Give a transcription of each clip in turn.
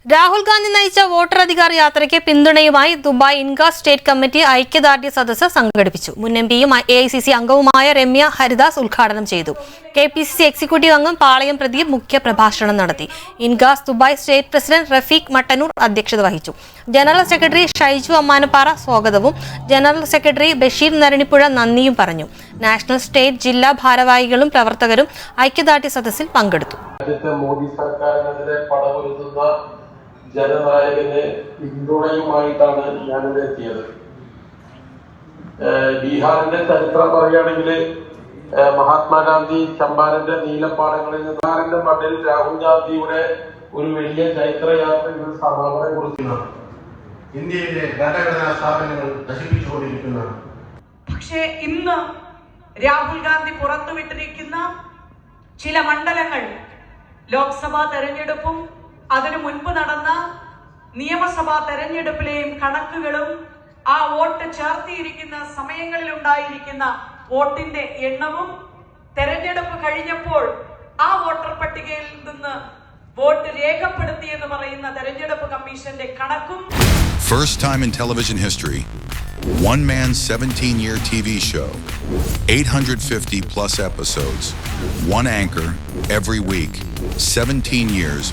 രാഹുൽ ഗാന്ധി നയിച്ച വോട്ടർ യാത്രയ്ക്ക് പിന്തുണയുമായി ദുബായ് ഇൻഗ സ്റ്റേറ്റ് കമ്മിറ്റി ഐക്യദാർഢ്യ സദസ്സ് സംഘടിപ്പിച്ചു. മുൻ എംപിയും AICC അംഗവുമായ രമ്യ ഹരിദാസ് ഉദ്ഘാടനം ചെയ്തു. KPCC എക്സിക്യൂട്ടീവ് അംഗം പാളയം പ്രദീപ് മുഖ്യ പ്രഭാഷണം നടത്തി. INCAS Dubai state president Rafeeq Mattannur അധ്യക്ഷത വഹിച്ചു. ജനറൽ സെക്രട്ടറി ഷൈജു അമ്മാനപ്പാറ സ്വാഗതവും ജനറൽ സെക്രട്ടറി ബഷീർ നരണിപ്പുഴ നന്ദിയും പറഞ്ഞു. നാഷണൽ സ്റ്റേറ്റ് ജില്ലാ ഭാരവാഹികളും പ്രവർത്തകരും ഐക്യദാർഢ്യ സദസ്സിൽ പങ്കെടുത്തു. മോദി സർക്കാരിനെതിരെ പടപൊരുതുന്ന ജനനായകന് പിന്തുണയുമായിട്ടാണ് ഞാനിവിടെ എത്തിയത്. ബീഹാറിന്റെ ചരിത്രം പറയുകയാണെങ്കിൽ മഹാത്മാഗാന്ധി ചമ്പാരന്റെ നീലപ്പാടങ്ങളിൽ നിന്നാറിന്റെ മണ്ണിൽ രാഹുൽ ഗാന്ധിയുടെ ഒരു വലിയ ചൈത്രയാത്രയുടെ സമാപനം കുറിക്കുന്നതാണ്. ഇന്ത്യയിലെ ഭരണഘടനാ സ്ഥാപനങ്ങൾ നശിപ്പിച്ചുകൊണ്ടിരിക്കുന്നതാണ്. പക്ഷേ ഇന്ന് രാഹുൽ ഗാന്ധി പുറത്തുവിട്ടിരിക്കുന്ന ചില മണ്ഡലങ്ങൾ ലോക്സഭാ തെരഞ്ഞെടുപ്പും അതിനു മുൻപ് നടന്ന നിയമസഭാ തെരഞ്ഞെടുപ്പിലെയും കണക്കുകളും ആ വോട്ട് ചേർത്തിയിരിക്കുന്ന സമയങ്ങളിൽ ഉണ്ടായിരിക്കുന്ന വോട്ടിന്റെ എണ്ണവും തെരഞ്ഞെടുപ്പ് കഴിഞ്ഞപ്പോൾ ആ വോട്ടർ പട്ടികയിൽ നിന്ന് വോട്ട് രേഖപ്പെടുത്തിയെന്ന് പറയുന്ന തെരഞ്ഞെടുപ്പ് കമ്മീഷന്റെ കണക്കും. First time in television history, one man's 17-year TV show, 850 plus episodes, one anchor every week, 17 years,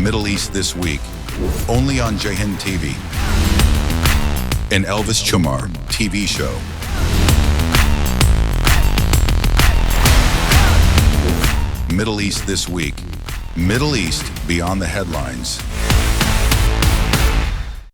Middle East This Week, only on Jai Hind TV. An Elvis Chamar TV show. Middle East This Week. Middle East beyond the headlines.